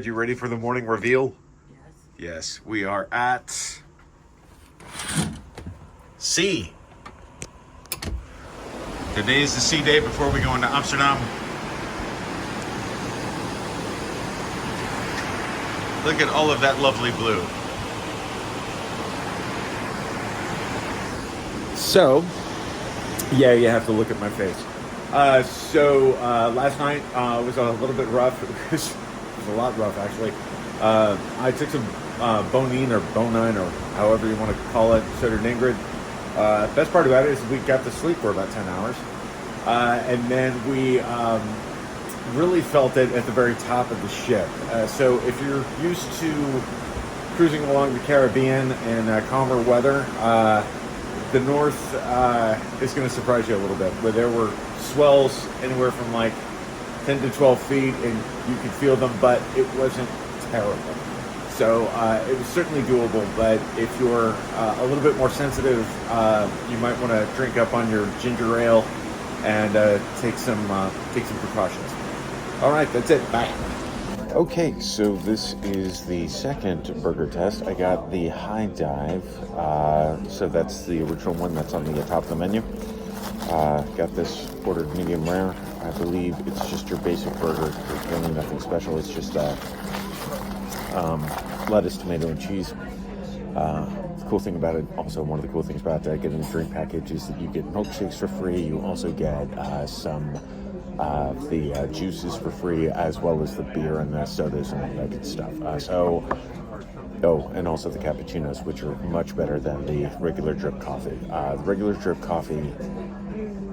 Ingrid, you ready for the morning reveal? Yes, we are at C. Today is the C day before we go into Amsterdam. Look at all of that lovely blue. So, yeah, you have to look at my face. Last night was a little bit rough. It was a lot rough, actually. I took some bonine or however you want to call it, so did Ingrid. Best part about it is we got to sleep for about 10 hours. And then we really felt it at the very top of the ship. So if you're used to cruising along the Caribbean in calmer weather, the north is going to surprise you a little bit, where there were swells anywhere from like 10 to 12 feet, and you could feel them, but it wasn't terrible. So it was certainly doable, but if you're a little bit more sensitive, you might want to drink up on your ginger ale and take some precautions. All right, that's it. Bye. Okay, so this is the second burger test. I got the high dive, so that's the original one that's on the top of the menu. Got this ordered medium rare. I believe it's just your basic burger. There's really nothing special. It's just lettuce, tomato, and cheese. The cool thing about it, also one of the cool things about getting the drink package is that you get milkshakes for free. You also get some the juices for free, as well as the beer and the sodas and all that good stuff. And also the cappuccinos, which are much better than the regular drip coffee. The regular drip coffee,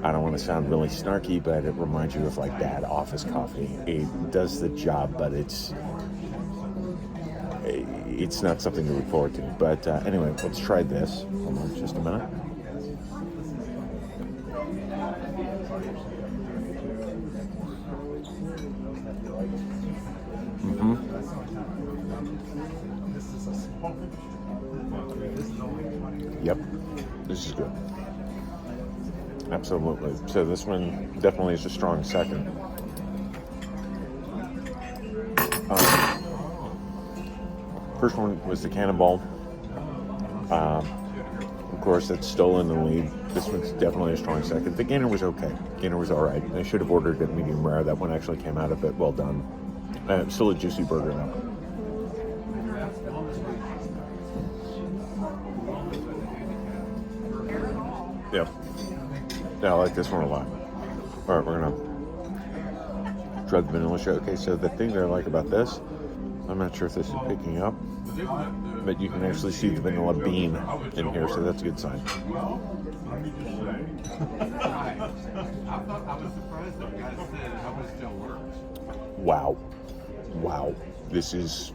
I don't want to sound really snarky, but it reminds you of like bad office coffee. It does the job, but it's not something to look forward to. But anyway, let's try this. Hold on just a minute. Yep, this is good. Absolutely. So this one definitely is a strong second. First one was the Cannonball. Of course, that's still in the lead. This one's definitely a strong second. The Gainer was okay. Gainer was all right. I should have ordered it medium rare. That one actually came out a bit well done. Still a juicy burger though. Yeah. Yeah, I like this one a lot. All right, we're gonna try the vanilla shake. Okay, so the thing that I like about this, I'm not sure if this is picking up, but you can actually see the vanilla bean in here, so that's a good sign. Wow. This is,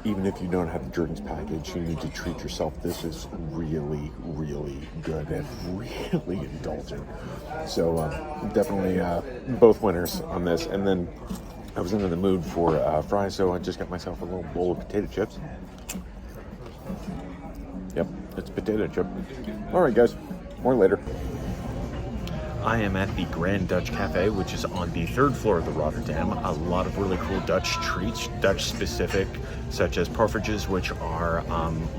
even if you don't have the drinks package, you need to treat yourself. This is really, really good and really indulgent. So definitely both winners on this. And then I was in the mood for fries, so I just got myself a little bowl of potato chips. Yep, it's potato chip. All right, guys, more later. I am at the Grand Dutch Cafe, which is on the 3rd floor of the Rotterdam. A lot of really cool Dutch treats, Dutch specific, such as parfages, which are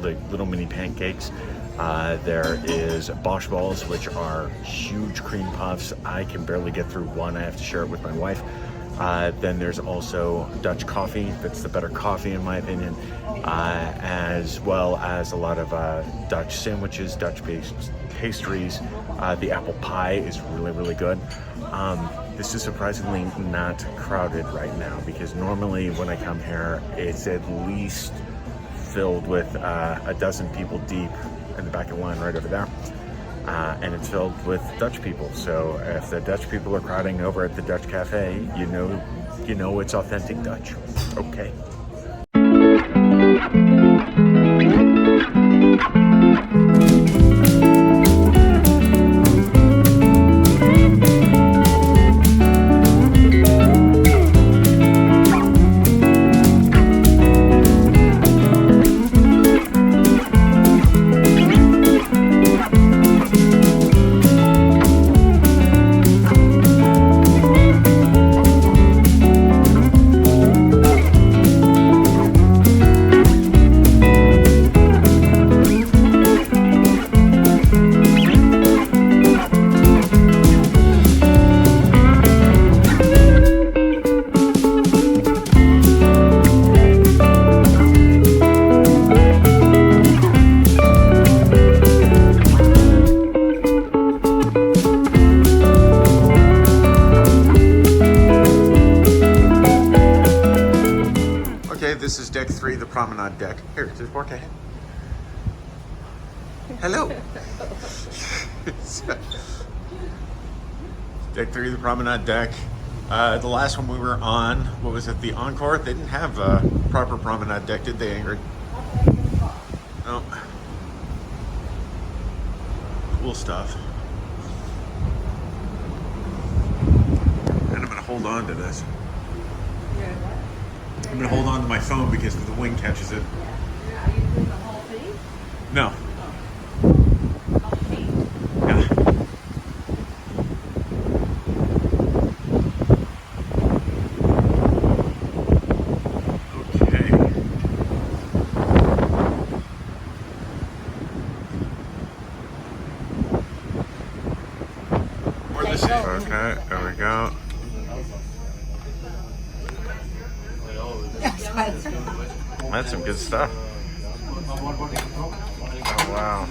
like little mini pancakes. There is bosh balls, which are huge cream puffs. I can barely get through one. I have to share it with my wife. Then there's also Dutch coffee. That's the better coffee in my opinion, as well as a lot of Dutch sandwiches, Dutch pastries. The apple pie is really, really good. This is surprisingly not crowded right now, because normally when I come here, it's at least filled with a dozen people deep in the back of the line right over there. And it's filled with Dutch people. So if the Dutch people are crowding over at the Dutch Cafe, you know it's authentic Dutch. Okay. Okay, this is deck 3, the promenade deck. Here, just walk ahead. Hello. Deck 3, the promenade deck. The last one we were on, what was it, the Encore? They didn't have a proper promenade deck, did they, Ingrid? No. Cool stuff. And I'm gonna hold on to this. I'm gonna hold on to my phone because the wind catches it. Are you doing the whole thing? No. Okay. Yeah. Okay. Where this is. Okay, there we go. That's some good stuff. Oh, wow.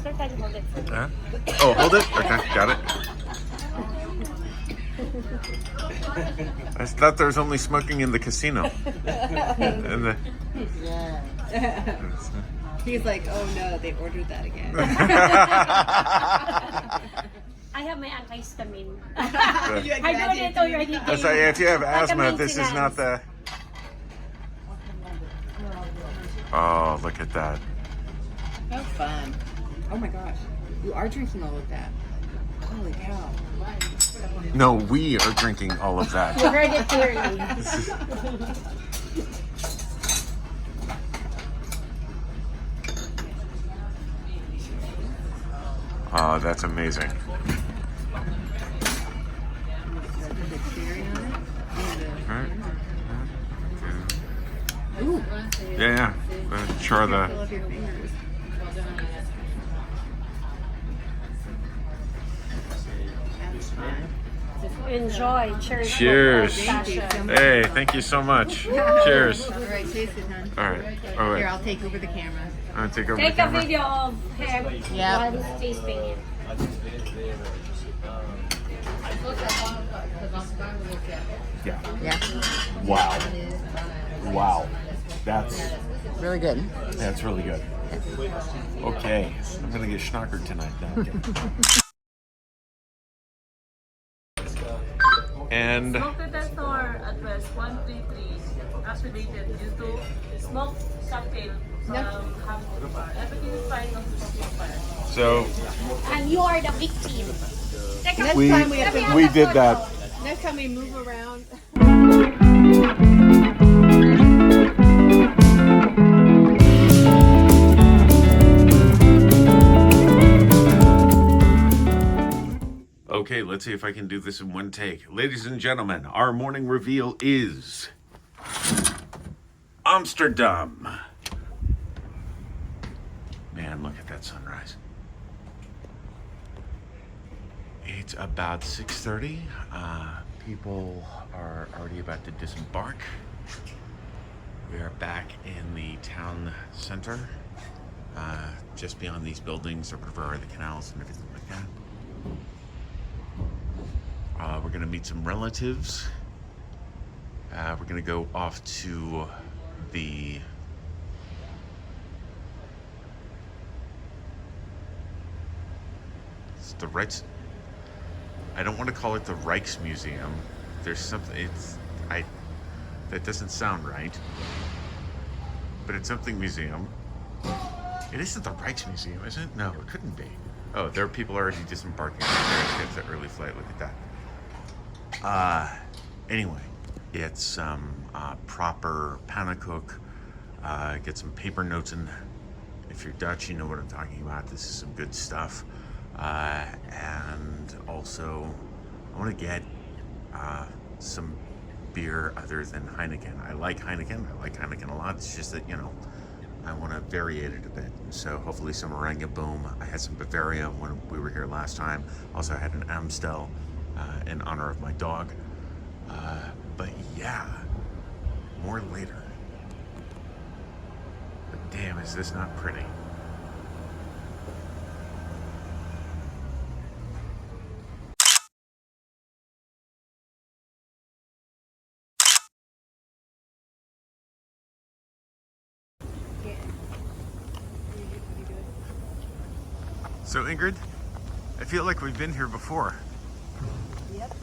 Sir, can you hold it? Huh? Oh, hold it? Okay, got it. I thought there was only smoking in the casino. And the... Yeah. He's like, oh no, they ordered that again. I have my antihistamine. You I got it already. I say, if you have asthma, this is not the... Oh, look at that. How fun. Oh my gosh. You are drinking all of that. Holy cow. No, we are drinking all of that. You heard it clearly. Oh, that's amazing. Ooh. Yeah, yeah. Sure, the... Fill up your fingers. That's fun. Enjoy. Cheers. Cheers. Thank you so much. Hey, thank you so much. Cheers. All right, taste it, hon. All right. All Here, right. I'll take over the camera. I'm gonna take over Take the a camera. video of him Yeah. while he's tasting it. Yeah. Yeah. Wow. Wow. That's Really good. really good. Okay, I'm gonna get schnockered tonight now. And Smoke detector address 133 activated due to smoke cocktail from Hamburg. Everything is fine on the smoking fire. so And you are the victim. Next we time we have to, we did that. next time we move around. Okay, let's see if I can do this in one take. Ladies and gentlemen, our morning reveal is Amsterdam. Man, look at that sunrise. It's about 6:30. People are already about to disembark. We are back in the town center, just beyond these buildings or whatever are the canals and everything like that. We're gonna meet some relatives. We're gonna go off to the I don't want to call it the Rijksmuseum. There's something that doesn't sound right. But it's something museum. It isn't the Rijksmuseum, is it? No, it couldn't be. Oh, there are people already disembarking. It's an early flight. Look at that. Anyway, get some proper pannenkoek. Get some paper notes, and if you're Dutch, you know what I'm talking about. This is some good stuff. And also, I want to get some beer other than Heineken. I like Heineken. I like Heineken a lot. It's just that, you know, I want to vary it a bit. So hopefully some Boom. I had some Bavaria when we were here last time. Also I had an Amstel in honor of my dog. But yeah, more later. But damn, is this not pretty? So Ingrid, I feel like we've been here before. Yep.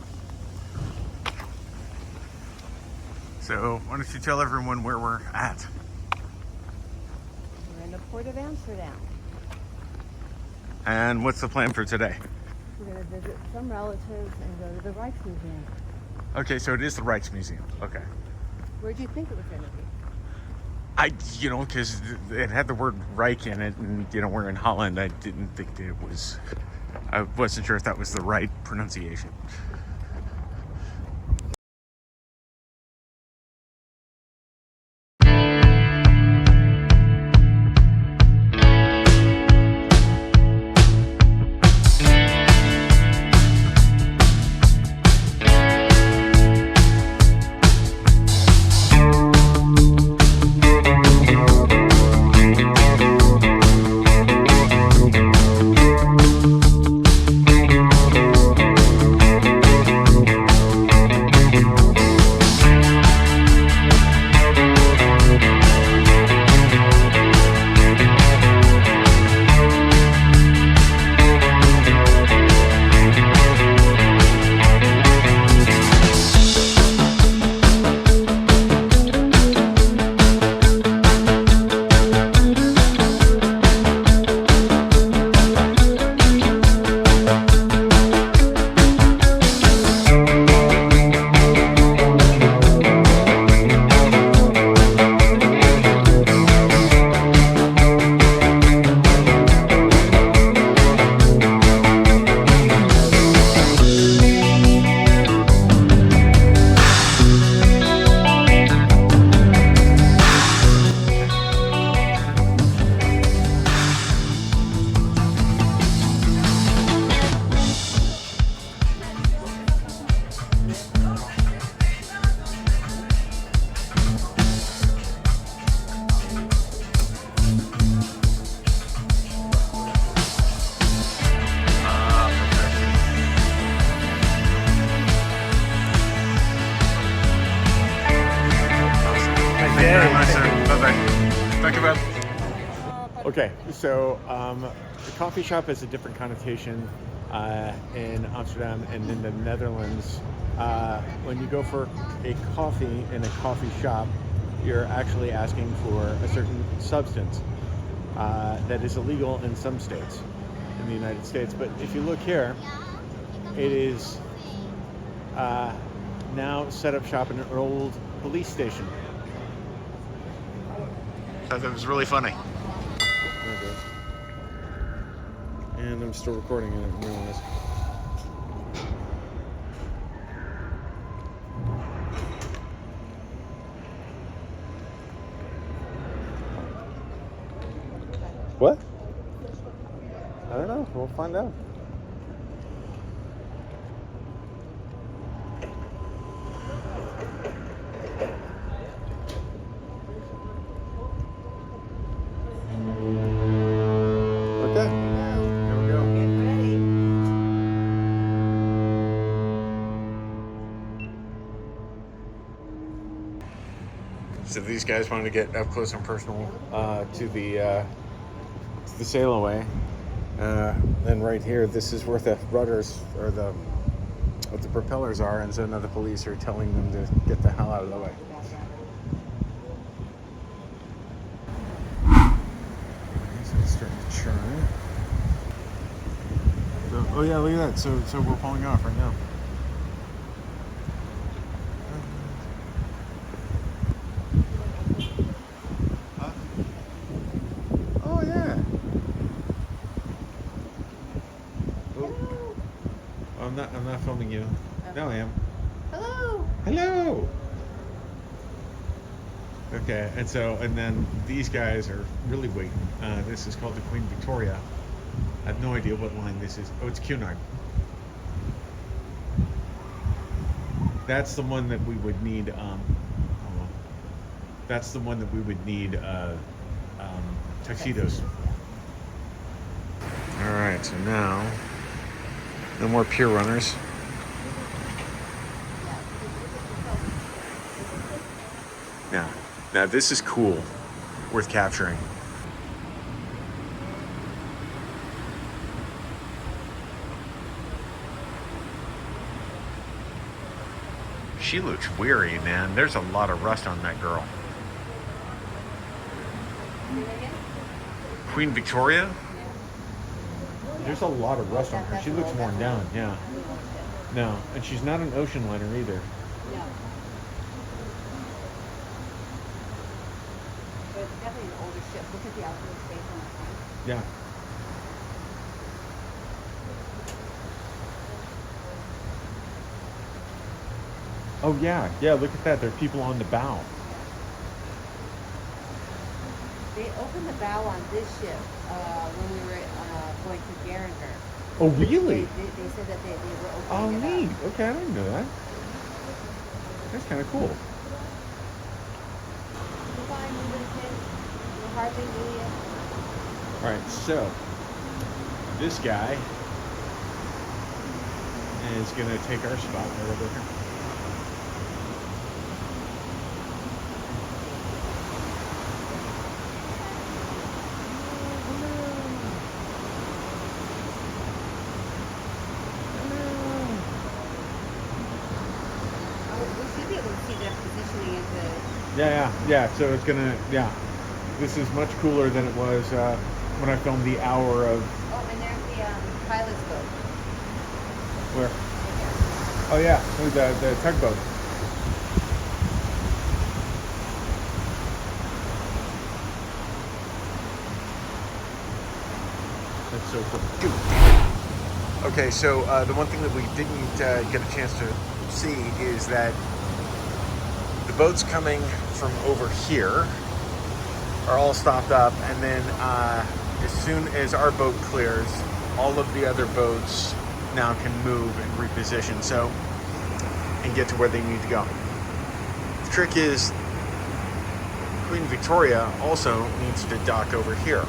So why don't you tell everyone where we're at? We're in the port of Amsterdam. And what's the plan for today? We're going to visit some relatives and go to the Rijksmuseum. Okay, so it is the Rijksmuseum. Okay. Where do you think it was going to be? Because it had the word Rijk in it, and we're in Holland. I didn't think it was. I wasn't sure if that was the right pronunciation. Okay, so the coffee shop has a different connotation in Amsterdam and in the Netherlands. When you go for a coffee in a coffee shop, you're actually asking for a certain substance that is illegal in some states in the United States. But if you look here, it is now set up shop in an old police station. So that was really funny. And I'm still recording, I didn't realize. What? I don't know. We'll find out. So these guys wanted to get up close and personal to the sail away. And right here, this is where the rudders or what the propellers are, and so now the police are telling them to get the hell out of the way. So it's starting to churn. So, oh yeah, look at that. So we're pulling off right now. I'm not filming you. Okay. No, I am. Hello. Hello. Okay, and then these guys are really waiting. This is called the Queen Victoria. I have no idea what line this is. Oh, it's Q9. That's the one that we would need. That's the one that we would need tuxedos. All right, so now. No more pier runners. Now this is cool, worth capturing. she looks weary, man. There's a lot of rust on that girl. Queen Victoria? There's a lot of rust on her. She looks worn down, yeah. No, and she's not an ocean liner either. No. But it's definitely an older ship. Look at the outdoor space on the front. Yeah. Oh yeah, yeah, look at that. There are people on the bow. They opened the bow on this ship when we were going to Garinger. Oh really? They said that they were Oh opening it neat. up. Okay, I didn't know that. That's kind of cool. Goodbye, moving kids. We're hardly new yet. Alright, so this guy is gonna take our spot right over here. Yeah. So it's gonna, This is much cooler than it was when I filmed the hour of. Oh, and there's the pilot's boat. Where? Oh yeah, the tugboat. That's so cool. Okay, so the one thing that we didn't get a chance to see is that the boats coming from over here are all stopped up, and then as soon as our boat clears, all of the other boats now can move and reposition and get to where they need to go. The trick is Queen Victoria also needs to dock over here.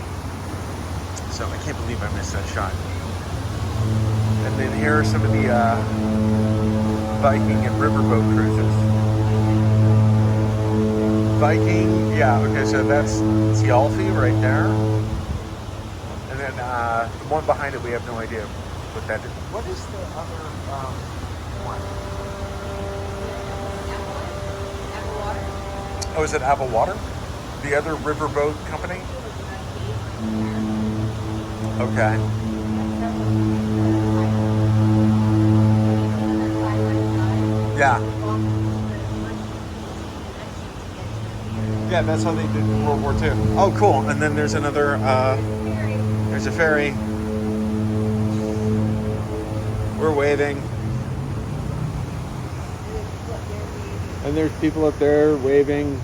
So I can't believe I missed that shot. And then here are some of the Viking and riverboat cruises. Viking, yeah, okay, so that's Tjalfi right there. And then the one behind it, we have no idea what that is. What is the other one? Apple Water. Oh, is it Apple Water? The other riverboat company? Okay. Yeah. Yeah, that's how they did in World War II. Oh, cool. And then there's another, there's a ferry. We're waving. And there's people up there waving.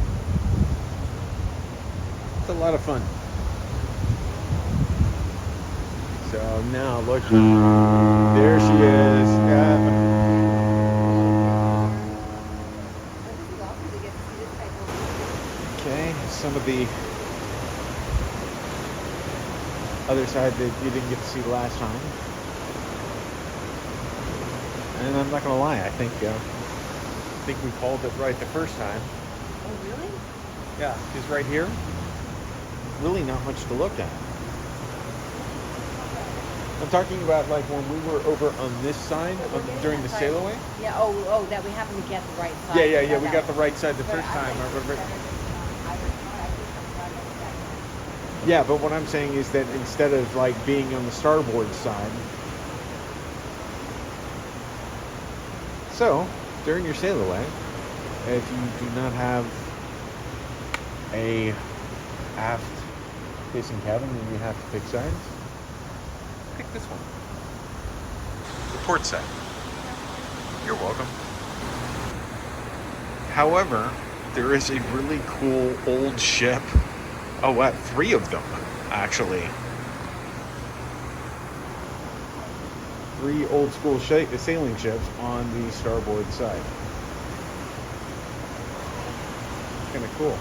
It's a lot of fun. So now look, there she is. Yeah. Okay, some of the other side that you didn't get to see last time. And I'm not gonna lie, I think we called it right the first time. Oh, really? Yeah, because right here, really not much to look at. I'm talking about like when we were over on this side during the sail away. Yeah. Oh, that we happened to get the right side. Yeah. We got the right side the first time. Yeah, but what I'm saying is that instead of like being on the starboard side, so during your sail away, if you do not have a aft facing cabin, then you have to pick sides. Pick this one. The port side. You're welcome. However, there is a really cool old ship. Oh, what? 3 of them, actually. 3 old school sailing ships on the starboard side. Kind of cool.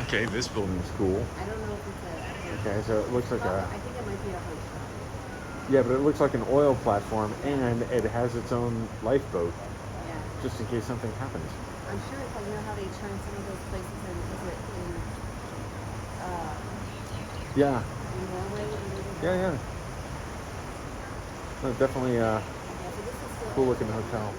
Okay, this building's cool. I don't know if it's a. Okay, so it looks like I think it might be a hotel. Yeah, but it looks like an oil platform, and it has its own lifeboat. Yeah. just in case something happens. I'm sure it's like, you know how they turn some of those places in, is it Yeah, in Norway? yeah. No, definitely Yeah, so this is still cool looking hotel.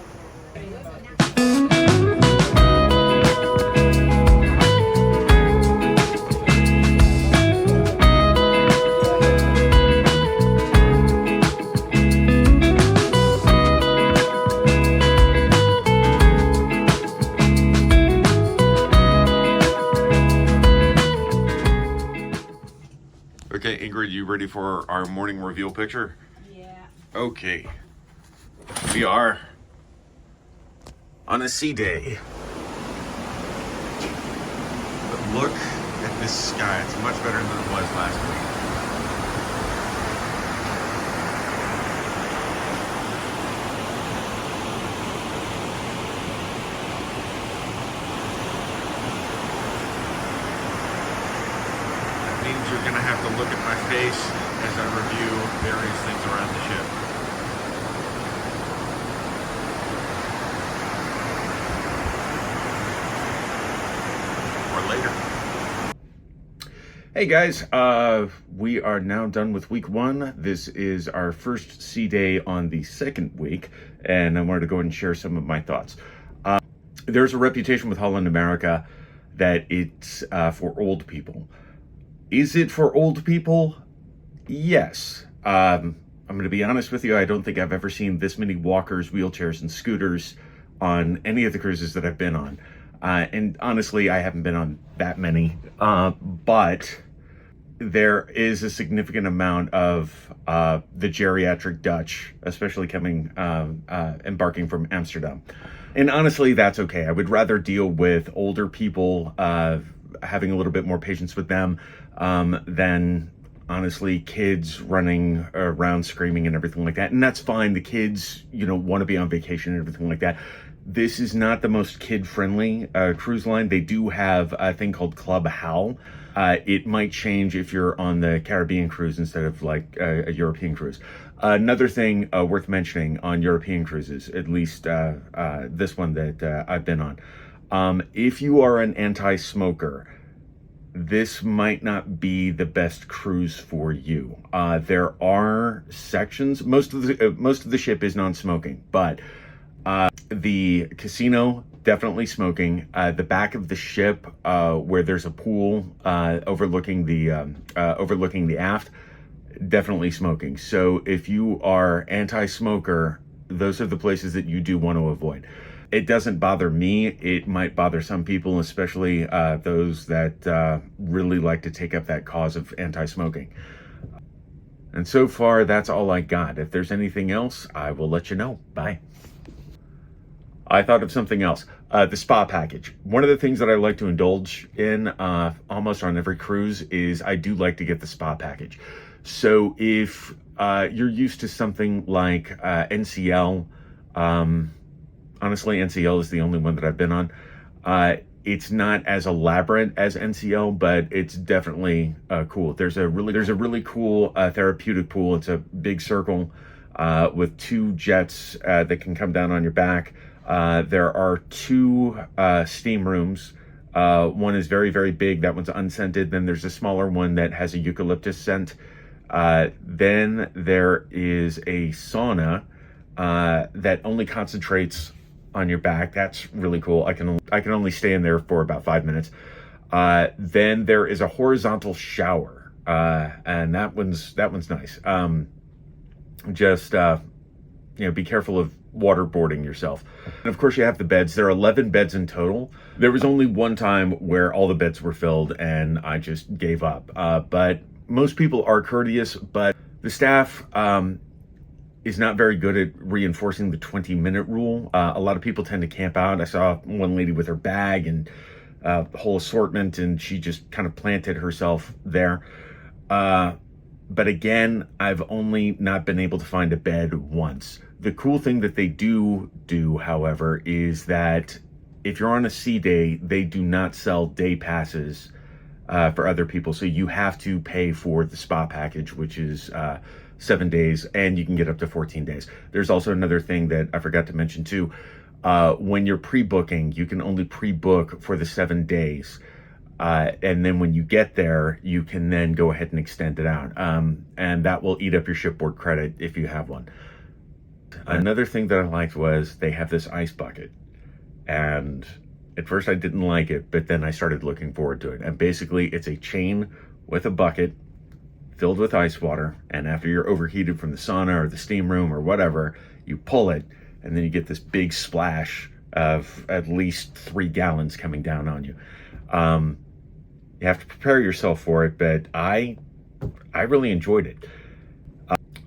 Okay, Ingrid, you ready for our morning reveal picture? Yeah. Okay. We are on a sea day. But look at this sky. It's much better than it was last week. That means you're going to have to look at my face as I review various things around the ship. Later. Hey guys, we are now done with week 1. This is our first sea day on the second week, and I wanted to go ahead and share some of my thoughts. There's a reputation with Holland, America, that it's for old people. Is it for old people? Yes. I'm going to be honest with you, I don't think I've ever seen this many walkers, wheelchairs, and scooters on any of the cruises that I've been on. And honestly, I haven't been on that many, but there is a significant amount of the geriatric Dutch, especially coming, embarking from Amsterdam. And honestly, that's okay. I would rather deal with older people, having a little bit more patience with them, than honestly kids running around screaming and everything like that. And that's fine. The kids, want to be on vacation and everything like that. This is not the most kid-friendly cruise line. They do have a thing called Club Hal. It might change if you're on the Caribbean cruise instead of like a European cruise. Another thing worth mentioning on European cruises, at least this one that I've been on, if you are an anti-smoker, this might not be the best cruise for you. There are sections. Most of the ship is non-smoking, but the casino, definitely smoking. The back of the ship, where there's a pool overlooking the aft, definitely smoking. So if you are anti-smoker, those are the places that you do want to avoid. It doesn't bother me. It might bother some people, especially those that really like to take up that cause of anti-smoking. And so far, that's all I got. If there's anything else, I will let you know. Bye. I thought of something else. The spa package. One of the things that I like to indulge in almost on every cruise is I do like to get the spa package. So if you're used to something like NCL, honestly, NCL is the only one that I've been on. It's not as elaborate as NCL, but it's definitely cool. There's a really cool therapeutic pool. It's a big circle with 2 jets that can come down on your back. There are 2 steam rooms. One is very, very big. That one's unscented. Then there's a smaller one that has a eucalyptus scent. Then there is a sauna that only concentrates on your back. That's really cool. I can only stay in there for about 5 minutes. Then there is a horizontal shower, and that one's nice. Be careful of waterboarding yourself. And of course you have the beds. There are 11 beds in total. There was only one time where all the beds were filled and I just gave up. But most people are courteous, but the staff is not very good at reinforcing the 20-minute rule. A lot of people tend to camp out. I saw one lady with her bag and the whole assortment, and she just kind of planted herself there. But again, I've only not been able to find a bed once. The cool thing that they do, however, is that if you're on a sea day, they do not sell day passes for other people. So you have to pay for the spa package, which is 7 days, and you can get up to 14 days. There's also another thing that I forgot to mention too. when you're pre-booking, you can only pre-book for the 7 days. And then when you get there, you can then go ahead and extend it out. And that will eat up your shipboard credit if you have one. Another thing that I liked was they have this ice bucket. And at first I didn't like it, but then I started looking forward to it. And basically it's a chain with a bucket filled with ice water. And after you're overheated from the sauna or the steam room or whatever, you pull it and then you get this big splash of at least 3 gallons coming down on you. You have to prepare yourself for it, but I really enjoyed it.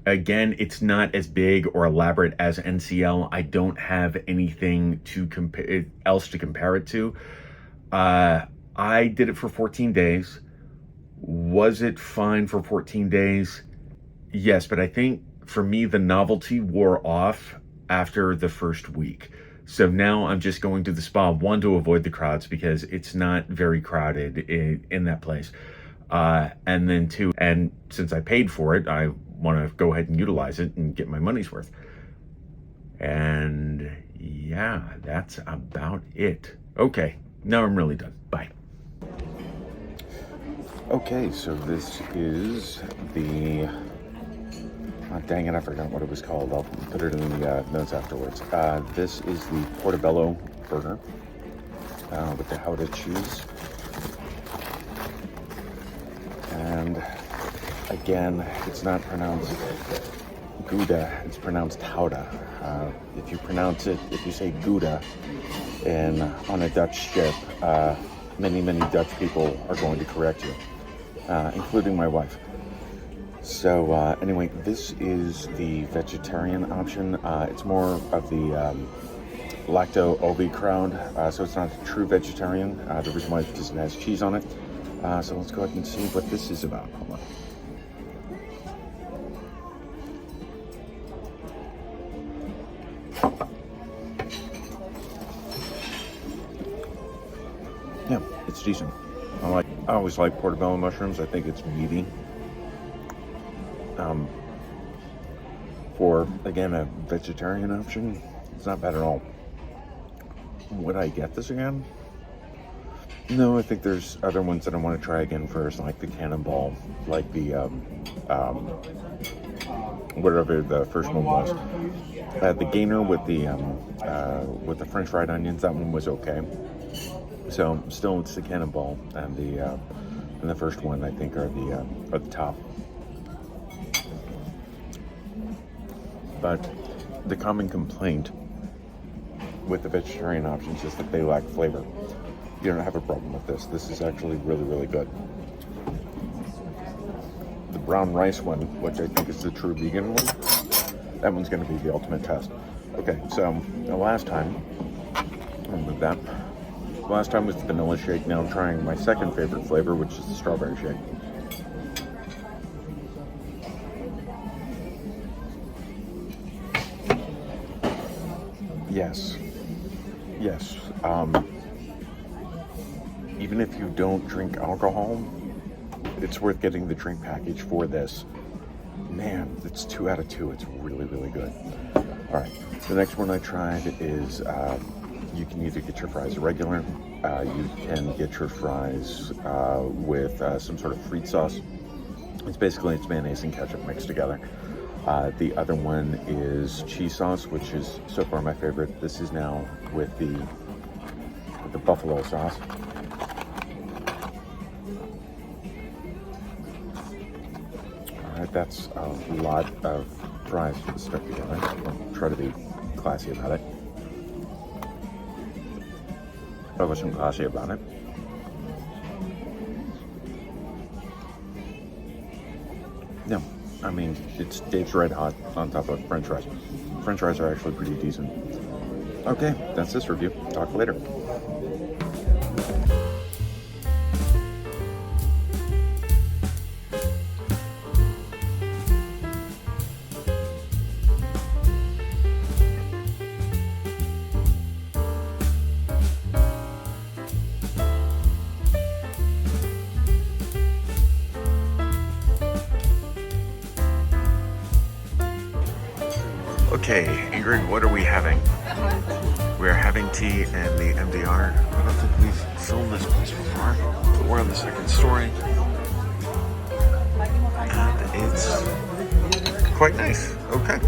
Again, it's not as big or elaborate as NCL. I don't have anything to else to compare it to. I did it for 14 days. Was it fine for 14 days? Yes, but I think for me, the novelty wore off after the first week. So now I'm just going to the spa, one, to avoid the crowds because it's not very crowded in that place. And then two, and since I paid for it, I want to go ahead and utilize it and get my money's worth. And yeah, that's about it. Okay, now I'm really done. Bye. Okay, so this is the... Oh, dang it, I forgot what it was called. I'll put it in the notes afterwards. This is the Portobello burger with the Gouda cheese. And again, it's not pronounced Gouda, it's pronounced Gouda. If you say Gouda on a Dutch ship, many Dutch people are going to correct you, including my wife. So anyway, this is the vegetarian option. It's more of the lacto-ovo crowd, so it's not a true vegetarian. The reason why is because it has cheese on it. So let's go ahead and see what this is about. Hold on. Yeah, it's decent. I always like portobello mushrooms. I think it's meaty. For, again, a vegetarian option, it's not bad at all. Would I get this again? No, I think there's other ones that I want to try again first, like the cannonball, like the, whatever the first one was. The gainer with the French fried onions, that one was okay. So, still, it's the cannonball and the first one, I think, are the top. But the common complaint with the vegetarian options is that they lack flavor. You don't have a problem with this. This is actually really, really good. The brown rice one, which I think is the true vegan one, that one's going to be the ultimate test. Okay, so the last time, I'll move that. The last time was the vanilla shake. Now I'm trying my second favorite flavor, which is the strawberry shake. Yes. Even if you don't drink alcohol, it's worth getting the drink package for this. Man, it's 2 out of 2. It's really, really good. All right, the next one I tried is you can either get your fries regular, you can get your fries with some sort of frite sauce. It's mayonnaise and ketchup mixed together. The other one is cheese sauce, which is so far my favorite. This is now with the buffalo sauce. All right, that's a lot of fries to stuck together. I'll try to be classy about it. I wasn't classy about it. No. I mean, it's Dave's Red Hot on top of French fries. French fries are actually pretty decent. Okay, that's this review. Talk later. Okay, Ingrid, what are we having? we're having tea in the MDR. I don't think we've filmed this place before, but we're on the second story. And it's quite nice. Okay.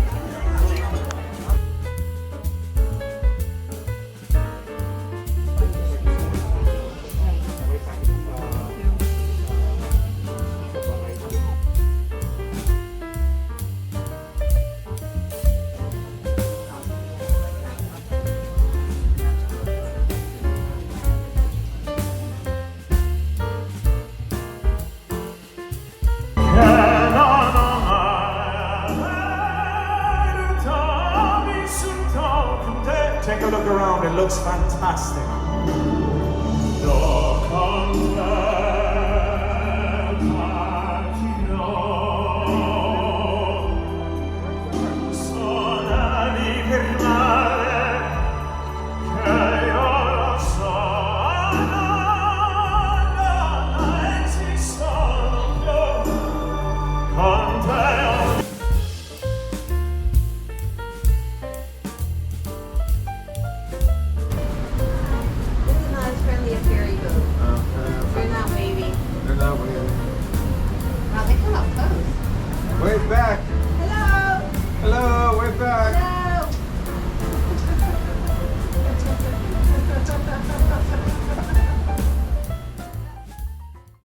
Take a look around, it looks fantastic.